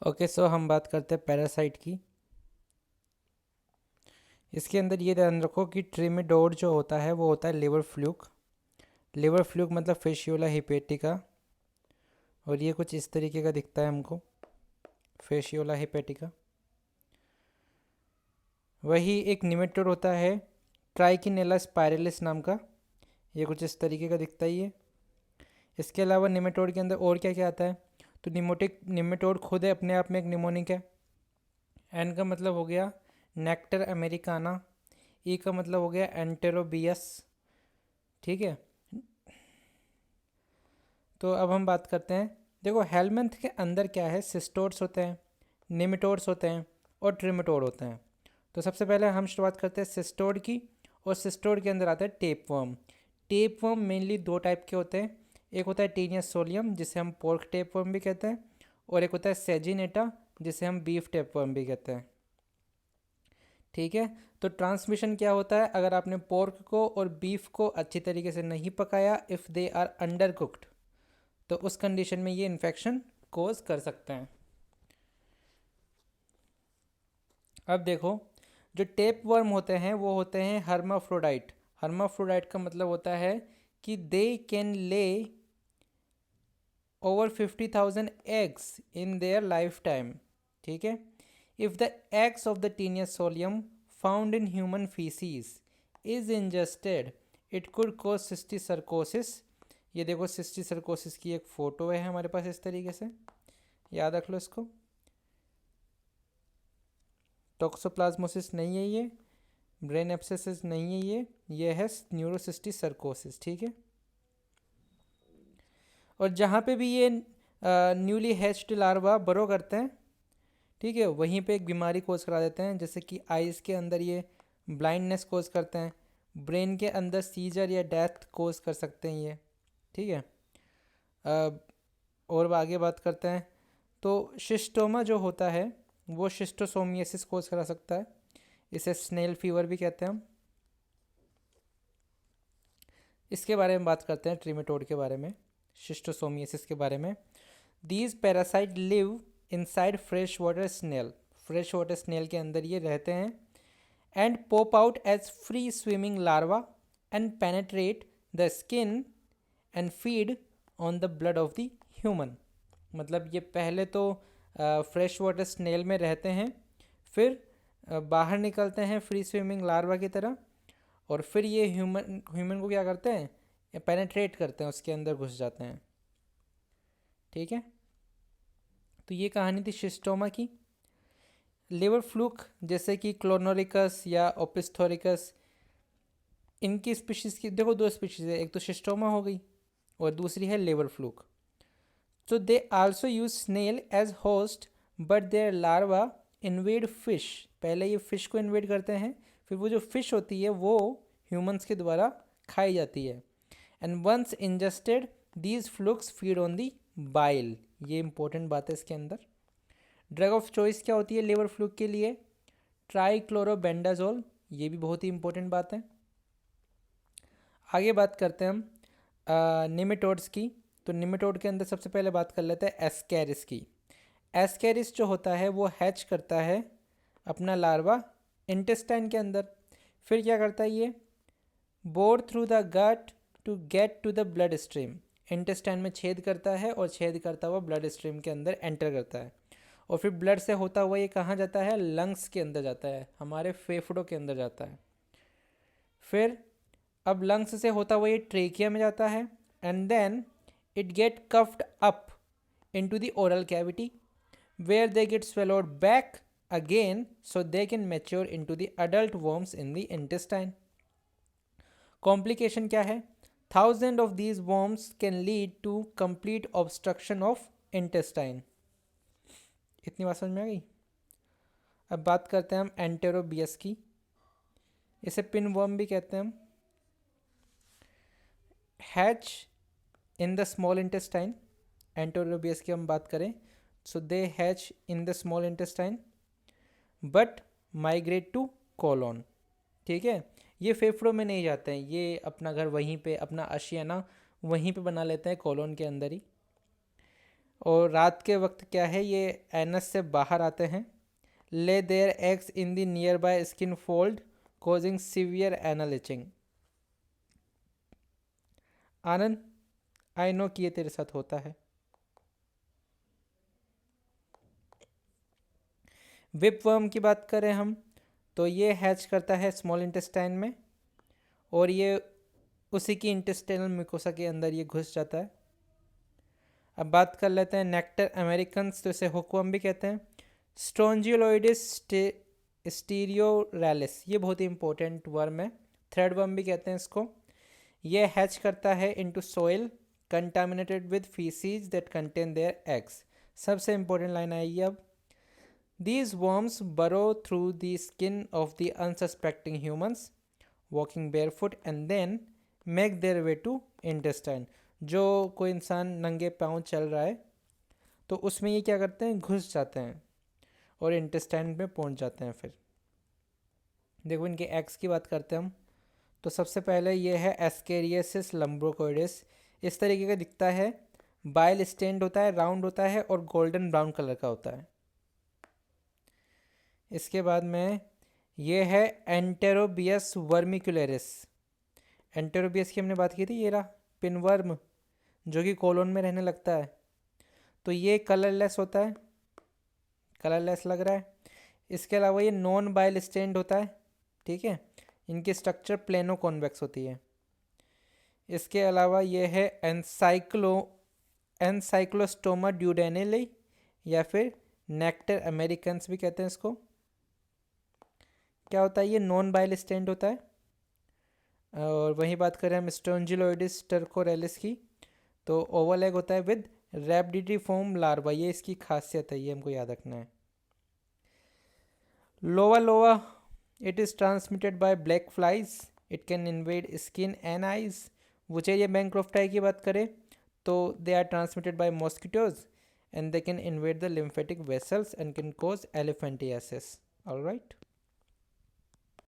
Okay, सो हम बात करते हैं पैरासाइट की। इसके अंदर ये ध्यान रखो कि ट्रिमेडोर जो होता है वो होता है लिवर फ्लूक। लिवर फ्लूक मतलब फेशियोला हिपेटिका, और ये कुछ इस तरीके का दिखता है हमको, फेशियोला हिपेटिका। वही एक निमेटोड होता है ट्राइकिनेला स्पाइरलिस नाम का, ये कुछ इस तरीके का दिखता ही है। इसके अलावा निमेटोड के अंदर और क्या क्या आता है, तो निमेटोड खुद है अपने आप में एक निमोनिक है। एन का मतलब हो गया नेक्टर अमेरिकाना, ई का मतलब हो गया एंटेरोबियस। ठीक है, तो अब हम बात करते हैं। देखो हेलमिंथ के अंदर क्या है, सिस्टोड्स होते हैं, निमेटोड्स होते हैं और ट्रिमेटोड होते हैं। तो सबसे पहले हम शुरुआत करते हैं सिस्टोड की, और सिस्टोड के अंदर आता है टेपवर्म। टेपवर्म मेनली दो टाइप के होते हैं, एक होता है टीनियस सोलियम जिसे हम पोर्क टेपवर्म भी कहते हैं, और एक होता है सेजिनेटा जिसे हम बीफ टेपवर्म भी कहते हैं। ठीक है, तो ट्रांसमिशन क्या होता है, अगर आपने पोर्क को और बीफ को अच्छी तरीके से नहीं पकाया, if they are undercooked, तो उस कंडीशन में ये इन्फेक्शन कोज कर सकते हैं। अब देखो, जो टेप वर्म होते हैं वो होते हैं हर्माफ्रोडाइट। हर्माफ्रोडाइट का मतलब होता है कि they can lay over 50,000 eggs in their life time. ठीक है, if the eggs of the Taenia solium found in human faeces is ingested it could cause cysticercosis. ये देखो सिस्टिसर्कोसिस की एक फ़ोटो है हमारे पास, इस तरीके से याद रख लो इसको। टॉक्सोप्लाज्मोसिस नहीं है ये, ब्रेन एब्सेसिस नहीं है ये है न्यूरोसिस्टिसर्कोसिस। ठीक है, और जहाँ पे भी ये न्यूली हैच्ड लार्वा बरो करते हैं, ठीक है, वहीं पे एक बीमारी कोज करा देते हैं, जैसे कि आइज़ के अंदर ये ब्लाइंडनेस कोज करते हैं, ब्रेन के अंदर सीजर या डेथ कोज कर सकते हैं ये। ठीक है, और आगे बात करते हैं, तो शिस्टोमा जो होता है वो शिस्टोसोमियासिस कोज करा सकता है, इसे स्नेल फीवर भी कहते हैं हम। इसके बारे में बात करते हैं, ट्रिमेटोड के बारे में, शिस्टोसोमियासिस के बारे में। These parasite live inside fresh water snail. Fresh water snail के अंदर ये रहते हैं, and pop out as free swimming larva and penetrate the skin and feed on the blood of the human. मतलब ये पहले तो फ्रेश वाटर स्नेल में रहते हैं, फिर बाहर निकलते हैं फ्री स्विमिंग लार्वा की तरह, और फिर ये ह्यूमन ह्यूमन को क्या करते हैं, पेनेट्रेट करते हैं, उसके अंदर घुस जाते हैं। ठीक है, तो ये कहानी थी शिस्टोमा की। लिवर फ्लूक जैसे कि क्लोनोरिकस या ओपिस्थोरिकस, इनकी स्पीशीज़ की देखो दो स्पीशीज़ है, एक तो शिस्टोमा हो गई और दूसरी है लिवर फ्लूक। तो they also use snail as host, but their larva invade fish. पहले ये फिश को इन्वेड करते हैं, फिर वो जो फिश होती है वो ह्यूमंस के द्वारा खाई जाती है। And once ingested these flukes feed on the bile. ये इंपॉर्टेंट बात है इसके अंदर। ड्रग ऑफ चॉइस क्या होती है लिवर फ्लूक के लिए, ट्राइक्लोरोबेंडाजोल। ये भी बहुत ही इंपॉर्टेंट बात है। आगे बात करते हैं हम निमेटोड्स की। तो निमेटोड के अंदर सबसे पहले बात कर लेते हैं एस्कैरिस की। एस्कैरिस जो होता है वो हैच करता है अपना लार्वा इंटेस्टाइन के अंदर, फिर क्या करता है ये, bore through the gut to get to the bloodstream. Intestine में छेद करता है और छेद करता हुआ ब्लड स्ट्रीम के अंदर एंटर करता है, और फिर ब्लड से होता हुआ ये कहाँ जाता है, लंग्स के अंदर जाता है, हमारे फेफड़ों के अंदर जाता है। फिर अब लंग्स से होता हुआ ये ट्रेकिया में जाता है, and then it get coughed up into the oral cavity where they get swallowed back again so they can mature into the adult worms in the intestine. Complication क्या है, thousand of these worms can lead to complete obstruction of intestine. इतनी बात समझ में आ गई। अब बात करते हैं हम एंटेरोबियस की, इसे पिन वर्म भी कहते हैं हम। Hatch in the small intestine, Enterobius की हम बात करें, so they hatch in the small intestine but migrate to colon. ठीक है, ये फेफड़ों में नहीं जाते हैं, ये अपना घर वहीं पे, अपना आशियाना वहीं पे बना लेते हैं कोलोन के अंदर ही। और रात के वक्त क्या है, ये एनस से बाहर आते हैं। Lay their eggs in the nearby skin fold causing severe anal itching. Anand, I know कि ये तेरे साथ होता है। विप वर्म की बात करें हम, तो ये हैच करता है स्मॉल इंटेस्टाइन में, और ये उसी की इंटेस्टाइनल म्यूकोसा के अंदर ये घुस जाता है। अब बात कर लेते हैं नेक्टर अमेरिकन्स, तो इसे हुकवर्म भी कहते हैं। स्ट्रोंजियोलॉइडिस स्टीरियोरैलिस, ये बहुत ही इंपॉर्टेंट वर्म है। थ्रेड वर्म भी कहते हैं इसको। ये हैच करता है into soil contaminated with faeces that contain their eggs. सबसे इंपॉर्टेंट लाइन आएगी अब। These worms burrow through the skin of the unsuspecting humans, walking barefoot and then make their way to intestine। जो कोई इंसान नंगे पाँव चल रहा है तो उसमें ये क्या करते हैं, घुस जाते हैं और इंटेस्टाइन में पहुंच जाते हैं। फिर देखो इनके एग्स की बात करते हैं हम, तो सबसे पहले ये है एस्केरियसिस लम्ब्रोकोइडिस। इस तरीके का दिखता है, बाइल स्टेंड होता है, राउंड होता है और गोल्डन ब्राउन कलर का होता है। इसके बाद में ये है एंटेरोबियस वर्मिकुलरिस। एंटेरोबियस की हमने बात की थी, ये रहा पिनवर्म जो कि कोलोन में रहने लगता है। तो ये कलरलेस होता है, कलरलेस लग रहा है। इसके अलावा ये नॉन बाइल स्टेंड होता है, ठीक है। इनकी स्ट्रक्चर प्लेनो कॉन्वेक्स होती है। इसके अलावा ये है एनसाइक्लोस्टोमा ड्यूडेनेली या फिर नेक्टर अमेरिकन्स भी कहते हैं इसको। क्या होता है, ये नॉन बाइल स्टेंड होता है। और वहीं बात करें हम स्ट्रोंजिलोइडिस टर्कोरेलिस की, तो ओवल एग होता है विद रैबिडिफॉर्म लार्वा। ये इसकी खासियत है, ये हमको याद रखना है। Loa loa, it is transmitted by black flies, it can invade skin and eyes. Wuchereria bancrofti की बात करें तो they are transmitted by mosquitoes and they can invade the lymphatic vessels and can cause elephantiasis. All right.